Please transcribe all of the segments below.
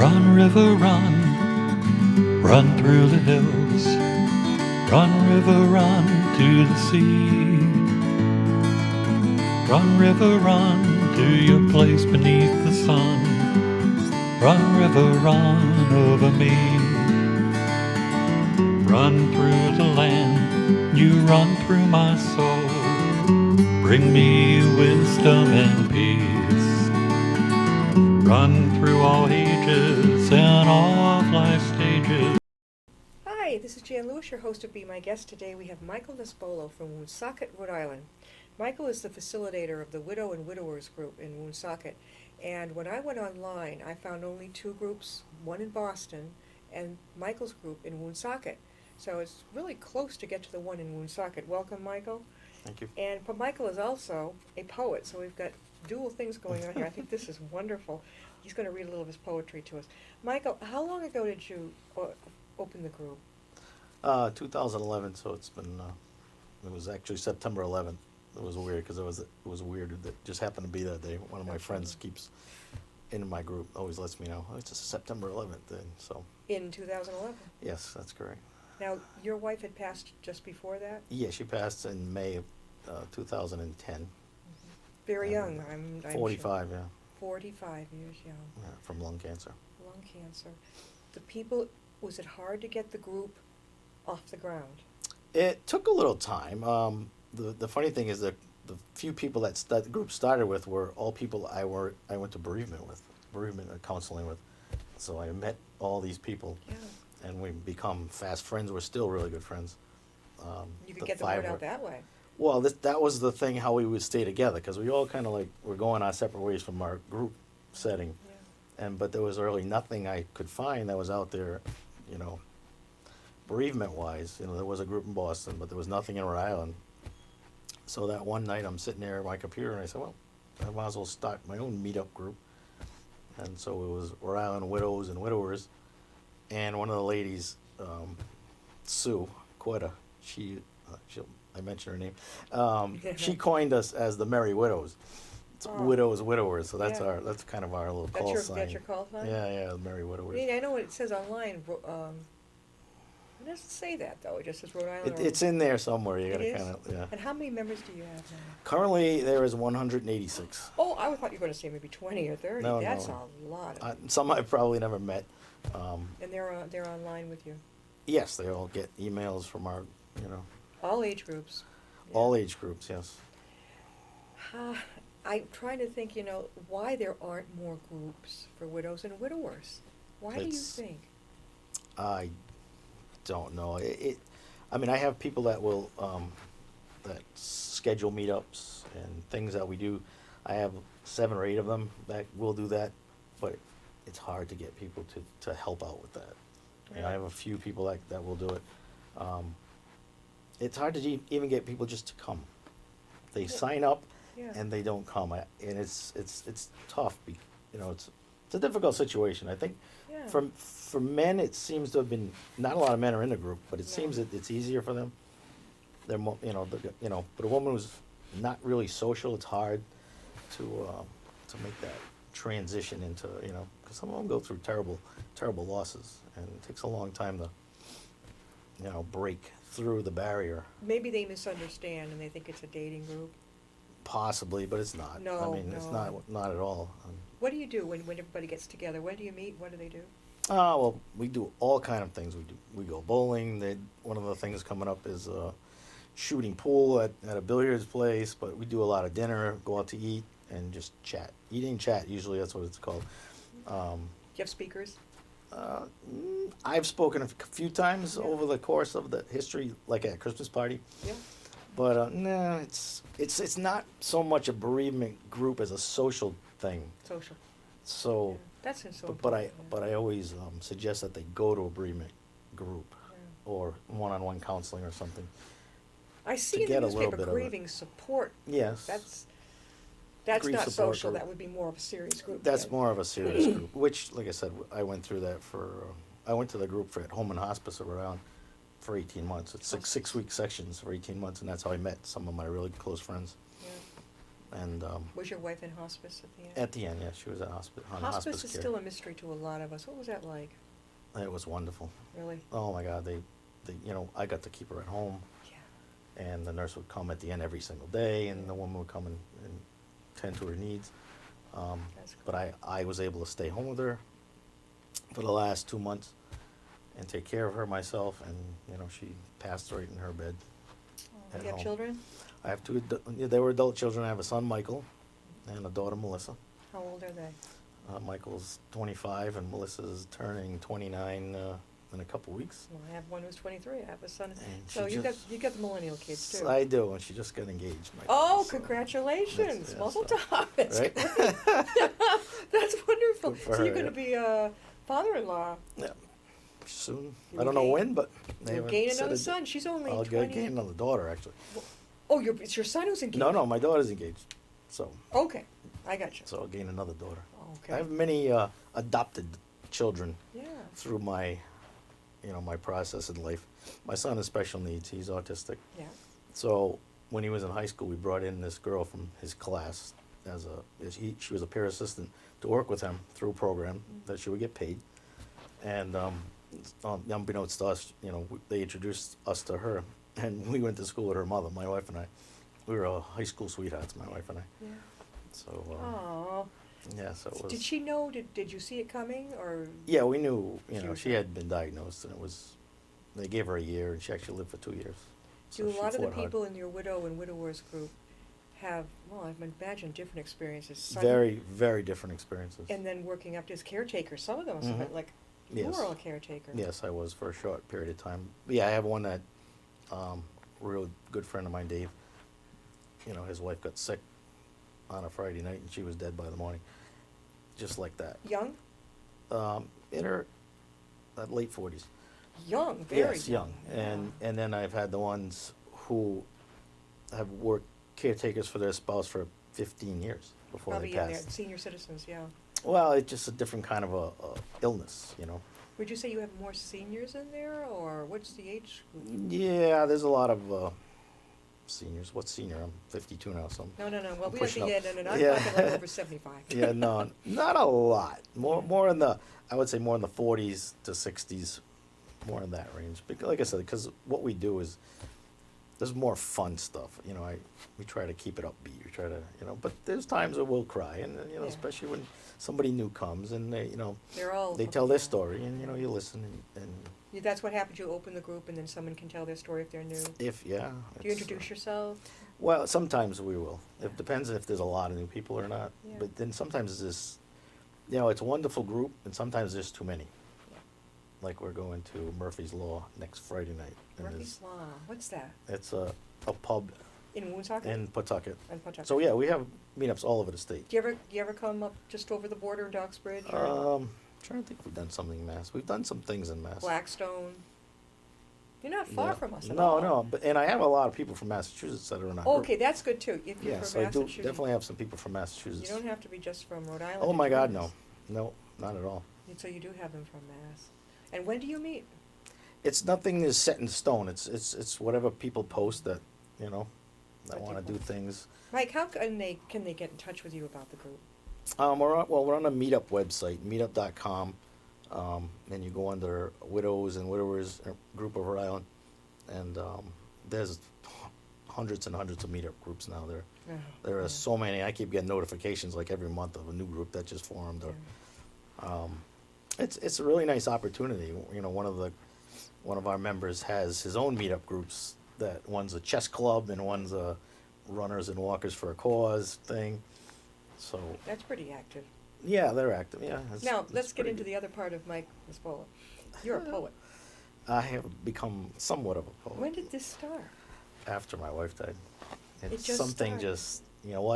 Run, river, run, run through the hills. Run, river, run to the sea. Run, river, run to your place beneath the sun. Run, river, run over me. Run through the land, you run through my soul. Bring me wisdom and peace. Run through all ages and all of life's stages. Hi, this is Jan Lewis, your host of Be My Guest. Today we have Michael Nespolo from Woonsocket, Rhode Island. Michael is the facilitator of the Widow and Widowers group in Woonsocket. And when I went online, I found only two groups, one in Boston and Michael's group in Woonsocket. So it's really close to get to the one in Woonsocket. Welcome, Michael. Thank you. But Michael is also a poet, so we've got dual things going on here. I think this is wonderful. He's going to read a little of his poetry to us. Michael, how long ago did you open the group? 2011. So it's been. It was actually September 11th. It was weird because it was weird that just happened to be that day. One of my friends keeps in my group always lets me know, oh, it's just September 11th. Then so. In 2011. Yes, that's correct. Now, your wife had passed just before that? Yeah, she passed in May of 2010. Mm-hmm. Very young, I'm 45, sure. yeah. 45 years young. Yeah, from lung cancer. Lung cancer. The people, was it hard to get the group off the ground? It took a little time. The funny thing is that the few people that the group started with were all people I went to bereavement counseling with. So I met all these people. Yeah. And we become fast friends. We're still really good friends. You could get the word out that way. Well, that was the thing, how we would stay together, because we all kind of were going our separate ways from our group setting. Yeah. But there was really nothing I could find that was out there, bereavement-wise. There was a group in Boston, but there was nothing in Rhode Island. So that one night I'm sitting there at my computer and I said, well, I might as well start my own meetup group. And so it was Rhode Island Widows and Widowers. And one of the ladies, Sue Quetta, I mentioned her name. She coined us as the Merry Widows. It's Widows, Widowers. So that's that's kind of our little call sign. That's your call sign? Yeah, the Merry Widowers. I know what it says online. It doesn't say that though. It just says Rhode Island. It's in there somewhere. You it gotta yeah. And how many members do you have now? Currently, there is 186. Oh, I thought you were going to say maybe 20 or 30. No, That's no. a lot. Some I've probably never met. And they're online with you. Yes, they all get emails from our, All age groups. Yeah. all age groups. Yes. I'm trying to think, why there aren't more groups for widows and widowers. Why do you think? I don't know. I have people that will that schedule meetups and things that we do. I have 7 or 8 of them that will do that, but it's hard to get people to help out with that. And I have a few people that will do it. It's hard to even get people just to come. They sign up and they don't come, and it's tough. It's a difficult situation. I think for men, it seems to have been not a lot of men are in the group, but it seems that it's easier for them. They're more, but a woman who's not really social, it's hard to make that transition into, because some of them go through terrible losses, and it takes a long time to, break through the barrier. Maybe they misunderstand and they think it's a dating group. Possibly, but it's not. No, it's not at all. What do you do when everybody gets together? When do you meet? What do they do? Well, we do all kind of things. We go bowling. One of the things coming up is shooting pool at a billiards place. But we do a lot of dinner, go out to eat, and just chat. Eating chat, usually that's what it's called. Do you have speakers? I've spoken a few times over the course of the history, like at a Christmas party. Yeah. But no, it's not so much a bereavement group as a social thing. Social. So. That's so But I always suggest that they go to a bereavement group or one-on-one counseling or something. I see in the newspaper grieving support. Yes. That's Grief not support social. group. That would be more of a serious group. That's more of a serious group, which, like I said, I went through that I went to the group at Home and Hospice around for 18 months. It's 6-week sections for 18 months, and that's how I met some of my really close friends. Yeah. And Was your wife in hospice at the end? at the end, yeah, she was at hospice on Hospice is care. still a mystery to a lot of us. What was that like? It was wonderful. Really? Oh my God, they, I got to keep her at home, Yeah. and the nurse would come at the end every single day, and the woman would come and tend to her needs. That's But cool. I was able to stay home with her for the last 2 months and take care of her myself, and she passed right in her bed. You at have home. children? I have two. They were adult children. I have a son, Michael, and a daughter, Melissa. How old are they? Michael's 25, and Melissa's turning 29 in a couple weeks. Well, I have one who's 23. I have a son. And So she you got just- the millennial kids too. I do, and she just got engaged. Michael, Oh, so congratulations! yeah, Mazel so- tov. That's right? great. That's wonderful. Good for So you're her, going to be a father-in-law. Yeah, soon. You I don't know gain- when, but they You'll haven't gain said another a son. date. She's only I'll 20. gain another daughter, actually. Oh, it's your son who's engaged? No, my daughter's engaged, so Okay, I got you. I'll gain another daughter. Okay. I have many adopted children Yeah. through my process in life. My son has special needs. He's autistic. Yeah. So when he was in high school, we brought in this girl from his class she was a peer assistant to work with him through a program that she would get paid. And unbeknownst to us, they introduced us to her, and we went to school with her mother, my wife and I. We were high school sweethearts, my wife and I. Yeah. So Oh. yeah, so it was. Did she know? Did you see it coming, or? Yeah, we knew. She was She had been diagnosed, and it was. They gave her a year, and she actually lived for 2 years. So Do a she lot of the fought hard. people in your widow and widowers group have, well, I imagine different experiences? Very, very different experiences. And then working up as caretakers. Some of them, Mhm. like, you Yes. were a caretaker. Yes, I was for a short period of time. But yeah, I have one that, real good friend of mine, Dave. His wife got sick on a Friday night, and she was dead by the morning, just like that. Young? In her late 40s. Young, very Yes, young. Yeah. And then I've had the ones who have worked caretakers for their spouse for 15 years before Probably they in there, passed. senior citizens, yeah. Well, it's just a different kind of a illness, Would you say you have more seniors in there, or what's the age group? Yeah, there's a lot of seniors. What's senior? I'm 52 now, so No. Well, we have pushing to up. get, no, I'm Yeah. talking like over 75. yeah, no, not a lot. More in the, I would say more in the 40s to 60s, more in that range. Because, like I said, because what we do is there's more fun stuff. We try to keep it upbeat. We try to, but there's times where we'll cry, and Yeah. especially when somebody new comes and they, They're all. they tell their yeah. story, and you listen and That's what happens. You open the group, and then someone can tell their story if they're new. Do you Do you introduce yourself? Well, sometimes we will. It depends if there's a lot of new people or not. Yeah. But then sometimes it's just, it's a wonderful group, and sometimes there's too many. Yeah. Like we're going to Murphy's Law next Friday night. and Murphy's Law. What's that? It's a pub In Woonsocket? in Pawtucket. In Pawtucket. So yeah, we have meetups all over the state. Do you ever come up just over the border in Duxbridge or Trying to think if we've done something in Mass. We've done some things in Mass. Blackstone? You're not far Yeah. from us at all. No, and I have a lot of people from Massachusetts that are in our Oh, group. okay, that's good too. If you're Yes, from I do Massachusetts. definitely have some people from You Massachusetts. don't have to be just from Rhode Island. Oh to my do God, this. no, not at all. So you do have them from Mass. And when do you meet? It's nothing is set in stone. It's whatever people post that that That want to people- do things. Mike, how can they get in touch with you about the group? We're on a meetup website, meetup.com, and you go under Widows and Widowers Group of Rhode Island, and there's hundreds and hundreds of meetup groups now. There are yeah. so many. I keep getting notifications like every month of a new group that just formed. Or it's a really nice opportunity. One of our members has his own meetup groups. That one's a chess club and one's a runners and walkers for a cause thing. So That's pretty active. yeah, they're active. Yeah. Now, let's get pretty into good. the other part of Mike Nespolo. You're a poet. I have become somewhat of a poet When did this start? after my wife died. It's just something started. just well,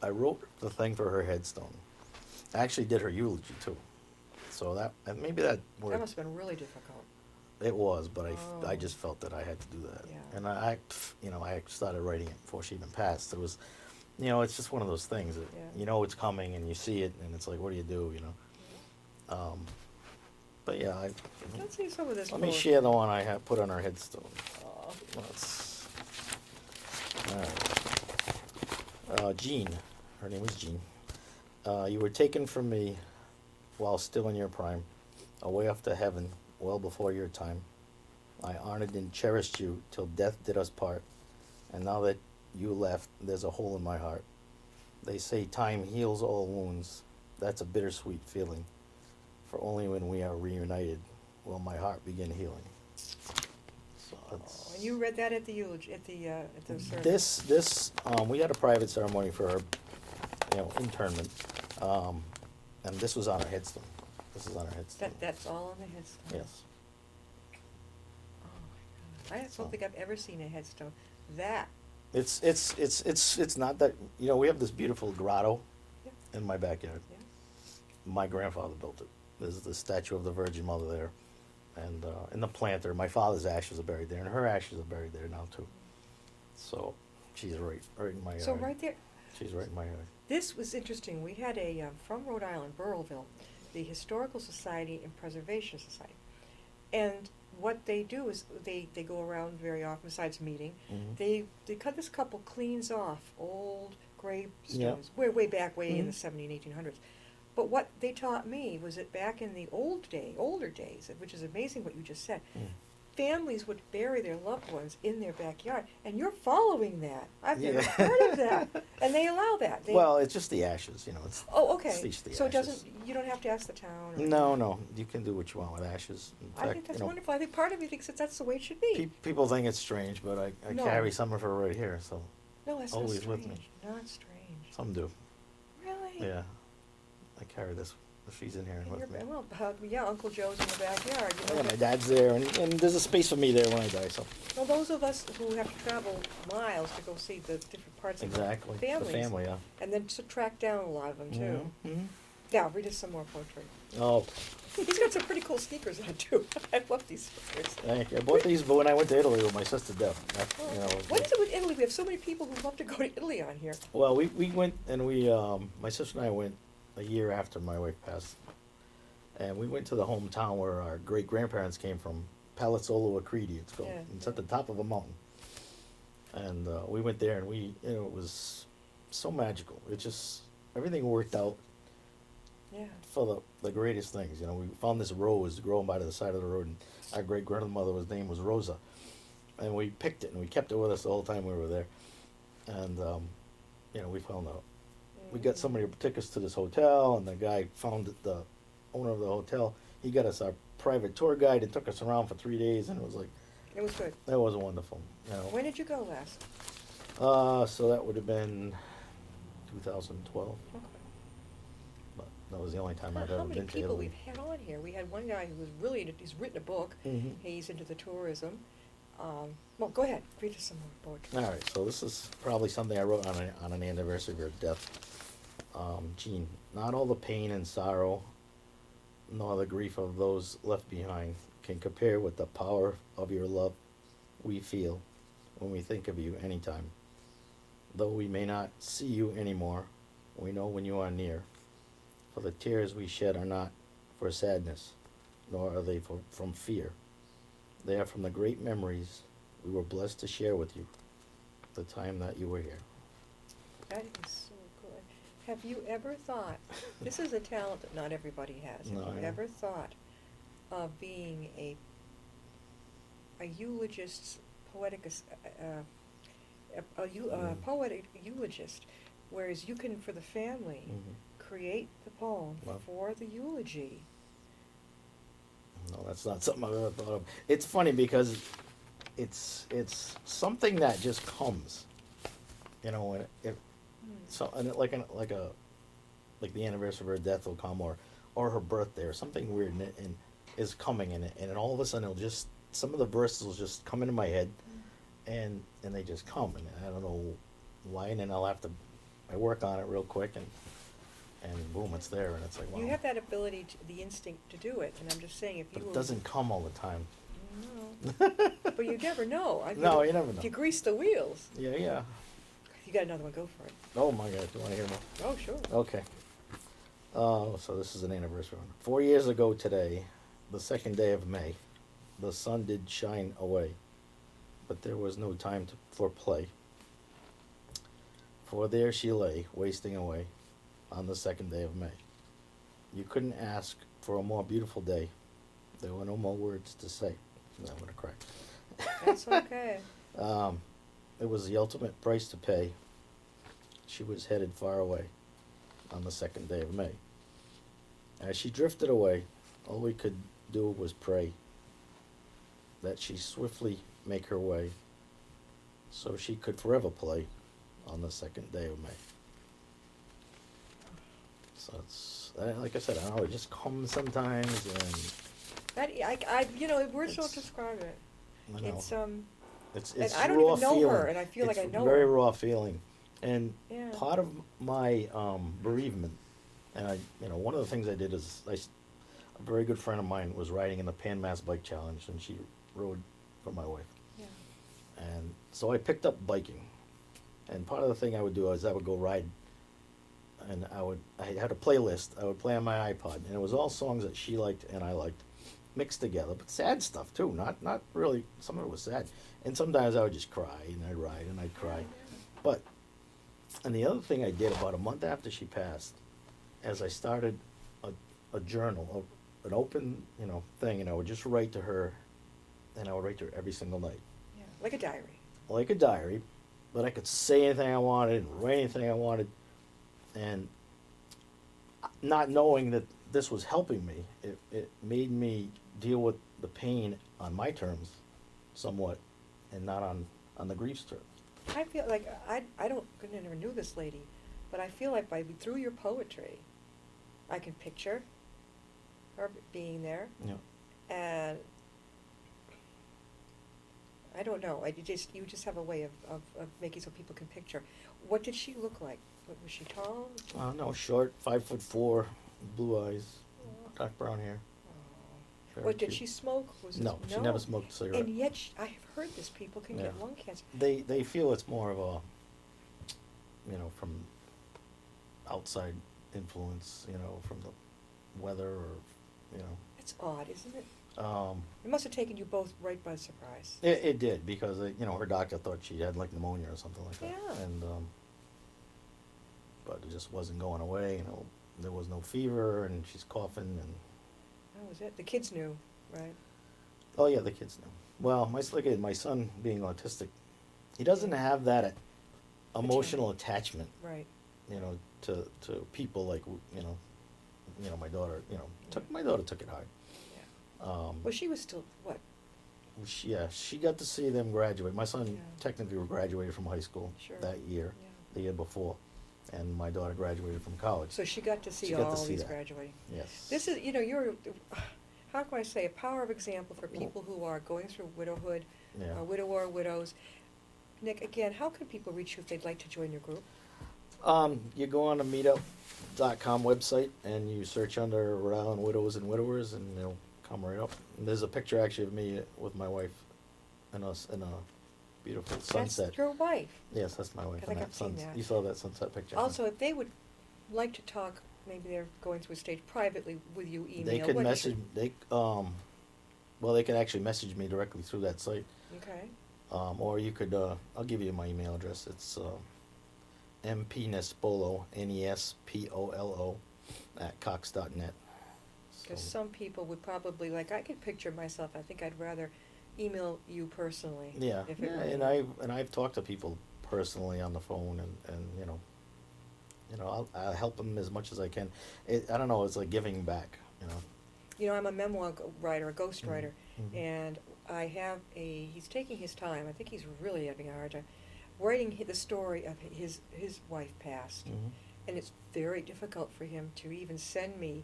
I wrote the thing for her headstone. I actually did her eulogy too. So that maybe that That word must have been really difficult. it was, but I Oh. just felt that I had to do that. Yeah. And I started writing it before she even passed. It was, it's just one of those things that Yeah. it's coming and you see it and it's like, what do you do? But yeah, Let's see some of this. let me poetry. share the one I have put on her headstone. Aw. Let's, all right. Jean, her name was Jean. You were taken from me while still in your prime, away off to heaven, well before your time. I honored and cherished you till death did us part, and now that you left, there's a hole in my heart. They say time heals all wounds. That's a bittersweet feeling, for only when we are reunited will my heart begin healing. So it's, and you read that at the eulogy, at the service. this we had a private ceremony for her, internment, and this was on her headstone. This is on her headstone. That's all on the headstone. Yes. Oh my God! I don't think I've ever seen a headstone that. It's not that, we have this beautiful grotto Yeah. in my backyard. Yeah. My grandfather built it. There's the statue of the Virgin Mother there, and in the planter, my father's ashes are buried there, and her ashes are buried there now too. So she's right in my yard. So right there. She's right in my yard. This was interesting. We had a from Rhode Island, Burrillville, the Historical Society and Preservation Society, and what they do is they go around very often. Besides meeting, Mhm. they cut this couple cleans off old gravestones way back in the 1800s. But what they taught me was that back in the older days, which is amazing what you just said, families would bury their loved ones in their backyard, and you're following that. I've never heard of that, and they allow that. Well, it's just the ashes, It's, oh, okay. It's just the So it ashes. you don't have to ask the town. Or No, you can do what you want with ashes. In fact, I think that's wonderful. I think part of me thinks that's the way it should be. People think it's strange, but I No. carry some of her right here, so No, that's always not with strange. me. Not strange. some do. Really? Yeah, I carry this. She's in here And with me. well, Uncle Joe's in the backyard. You know Yeah, my that- dad's there, and there's a space for me there when I die. So Well, those of us who have to travel miles to go see the different parts exactly, of the families, the family, yeah. and then to track down a lot of them too. Mhm. Now, read us some more poetry. Oh, He's got some pretty cool sneakers on too. I love these sneakers. thank you. I bought these when I went to Italy with my sister Deb. What is it with Italy? We have so many people who love to go to Italy on here. Well, we went, and my sister and I went a year after my wife passed, and we went to the hometown where our great grandparents came from, Palazzolo Acredi. It's called. Yeah, It's at the top of a mountain, and we went there, and it was so magical. It just everything worked out Yeah. for the greatest things. We found this rose growing by the side of the road, and our great grandmother's name was Rosa, and we picked it and we kept it with us the whole time we were there, and we found out. We got somebody to take us to this hotel, and the guy found the owner of the hotel. He got us our private tour guide and took us around for 3 days, and it was like, It was good. that was wonderful. When did you go last? So that would have been 2012. Okay. But that was the only time I've How ever many been to people Italy. we've had on here? We had one guy who was he's written a book. Mhm. He's into the tourism. Well, go ahead, read us some more poetry. All right, so this is probably something I wrote on an anniversary of her death. Jean, not all the pain and sorrow, nor the grief of those left behind, can compare with the power of your love we feel when we think of you anytime. Though we may not see you anymore, we know when you are near. For the tears we shed are not for sadness, nor are they from fear. They are from the great memories we were blessed to share with you, the time that you were here. That is so good. Have you ever thought, this is a talent that not everybody has, No, have you yeah. ever thought of being a eulogist, poetic poetic eulogist, whereas you can, for the family, create the poem Wow. for the eulogy. No, that's not something I've ever thought of. It's funny because it's something that just comes, when it so and it, like the anniversary of her death will come, or her birthday, or something weird, and is coming, and all of a sudden it'll just, some of the verses will just come into my head, and they just come, and I don't know why, and then I work on it real quick, and boom, it's there, and it's like, wow. You have that ability, the instinct to do it, and I'm just saying, if you But were... it doesn't come all the time. No. But you never know. No, you never know. If you grease the wheels. Yeah. You got another one, go for it. Oh my God, do you want to hear more? Oh, sure. Okay. So this is an anniversary one. 4 years ago today, the second day of May, the sun did shine away, but there was no time for play. for there she lay, wasting away, on the 2nd day of May. You couldn't ask for a more beautiful day. There were no more words to say. I'm gonna cry. That's okay. It was the ultimate price to pay. She was headed far away on the 2nd day of May. As she drifted away, all we could do was pray that she swiftly make her way so she could forever play on the 2nd day of May. So it's, like I said, I don't know, it just comes sometimes, and words don't describe it. I know. It's It's and I don't raw even know feeling. her, and I feel like I know It's very her. raw feeling, and Yeah. part of my bereavement, and one of the things I did is a very good friend of mine was riding in the Pan Mass Bike Challenge, and she rode for my wife, Yeah. and so I picked up biking, and part of the thing I would do is I would go ride, and I had a playlist I would play on my iPod, and it was all songs that she liked and I liked, mixed together, but sad stuff too, not really, some of it was sad, and sometimes I would just cry, and I'd ride and I'd cry, but, and the other thing I did about a month after she passed, as I started a journal, an open, thing, and I would just write to her, and I would write to her every single night. Yeah. Like a diary. Like a diary, but I could say anything I wanted, and write anything I wanted, and not knowing that this was helping me, it made me deal with the pain on my terms, somewhat, and not on the grief's terms. I feel like I never knew this lady, but I feel like through your poetry, I can picture her being there, Yeah. and I don't know. You just have a way of making so people can picture. What did she look like? Was she tall? No, short, 5'4", blue eyes, Oh. dark brown hair. Very What did cute. she smoke? No, she never smoked a cigarette. And yet, I have heard this. People can get Yeah. lung cancer. They feel it's more of a, from outside influence, from the weather or, That's odd, isn't it? um, It must have taken you both right by surprise. it did because, her doctor thought she had like pneumonia or something like that. Yeah. And, but it just wasn't going away, there was no fever and she's coughing and, That was it. The kids knew, right? oh yeah, the kids knew. Well, my son being autistic, he doesn't have that emotional attachment, Right. to people like, my daughter, my daughter took it hard. Yeah. Well, she was still what? She got to see them graduate. My son Yeah. technically graduated from high school Sure. that year, Yeah. the year before, and my daughter graduated from college. So she got to see She got to all see these that. graduating. Yes. This is, you're, how can I say, a power of example for people who are going through widowhood, Yeah. widower, widows. Nick, again, how can people reach you if they'd like to join your group? You go on the meetup.com website and you search under Rhode Island Widows and Widowers, and it'll come right up. And there's a picture actually of me with my wife and us in a beautiful sunset. That's your wife. Yes, that's my wife. 'Cause I and kept seeing that. You saw that sunset picture. Also, if they would like to talk, maybe they're going through a stage privately with you, email. They could what message. should- They could actually message me directly through that site. Okay. Or you could. I'll give you my email address. It's mpnespolo Nespolo @cox.net. Because some people would probably, like, I could picture myself, I think I'd rather email you personally. Yeah, if it yeah, were- and I've talked to people personally on the phone, and I'll help them as much as I can. I don't know, it's like giving back, I'm a memoir writer, a ghostwriter, Mhm. and he's taking his time, I think he's really having a hard time, writing the story of his wife passed. Mhm. And it's very difficult for him to even send me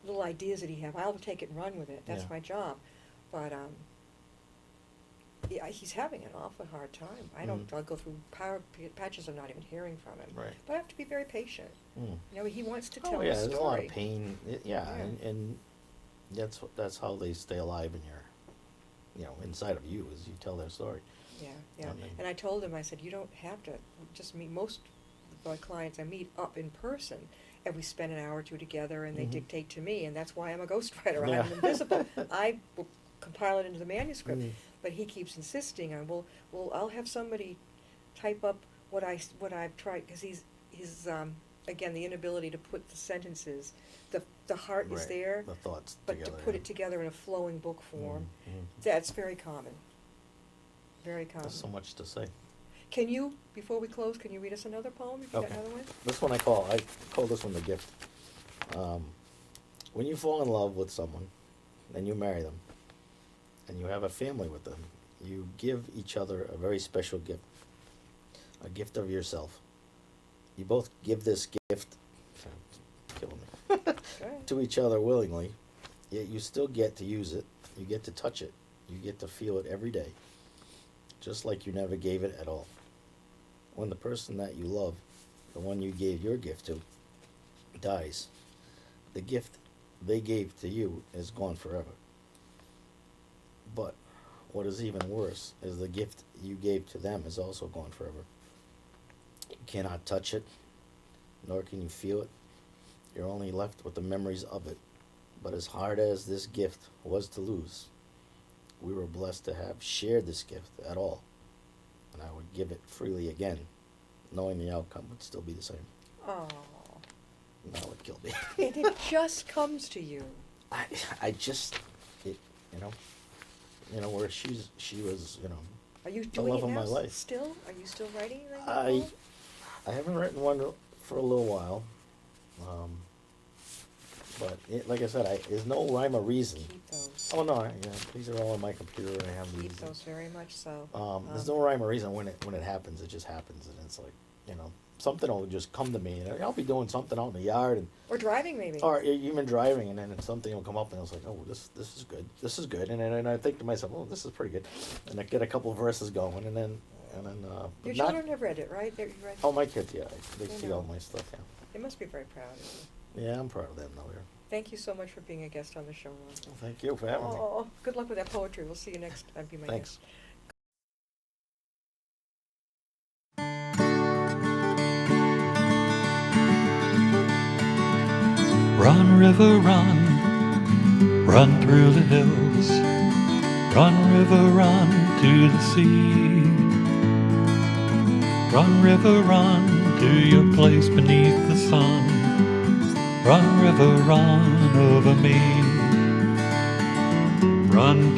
little ideas that he have. I'll take it and run with it. That's Yeah. my job. But he's having an awful hard time. I'll go through patches of not even hearing from him. Right. But I have to be very patient. Mm. He wants to tell Oh yeah, a story. there's a lot of pain. Yeah, Yeah. and that's how they stay alive in inside of you, is you tell their story. Yeah. I mean- And I told him, I said, you don't have to just meet. Most of my clients I meet up in person, and we spend an hour or two together, and they Mhm. dictate to me, and that's why I'm a ghostwriter. Yeah. I'm invisible. I will compile it into the manuscript, Mm. but he keeps insisting on, well, I'll have somebody type up what I've tried, because he's again, the inability to put the sentences, the heart is Right. there, The thoughts but together. to put it together in a flowing book form, Mhm. that's very common. Very common. There's so much to say. Can you, before we close, can you read us another poem? If you got Okay. another one? This one I call this one the gift. When you fall in love with someone, and you marry them, and you have a family with them, you give each other a very special gift, a gift of yourself. You both give this gift, killing me, Good. to each other willingly, yet you still get to use it, you get to touch it, you get to feel it every day, just like you never gave it at all. When the person that you love, the one you gave your gift to, dies, the gift they gave to you is gone forever. But what is even worse is the gift you gave to them is also gone forever. You cannot touch it, nor can you feel it. You're only left with the memories of it. But as hard as this gift was to lose, we were blessed to have shared this gift at all. And I would give it freely again, knowing the outcome would still be the same. Oh. That would kill me. And it just comes to you. I just, it, where she was, Are you the doing love it of now my life. still? Are you still writing anything? I haven't written one for a little while, but like I said, there's no rhyme or reason. Keep those. Oh no, these are all on my computer. And I have these. Keep those very much so. There's no rhyme or reason when it happens. It just happens, and it's like something will just come to me, and I'll be doing something out in the yard, Or driving maybe. or even driving, and then something will come up, and I was like, oh, this is good, and then I think to myself, oh, this is pretty good, and I get a couple of verses going, and then. Your not- children have read it, right? They've read. Oh, my kids, yeah, they They see know. all my stuff, yeah. They must be very proud of you. Yeah, I'm proud of them, though. Yeah. Thank you so much for being a guest on the show, Ron. Well, thank you for having me. Oh, good luck with that poetry. We'll see you next time. Be my Thanks. guest. Run, river, run, run through the hills. Run, river, run to the sea. Run, river, run to your place beneath the sun. Run, river, run over me. Run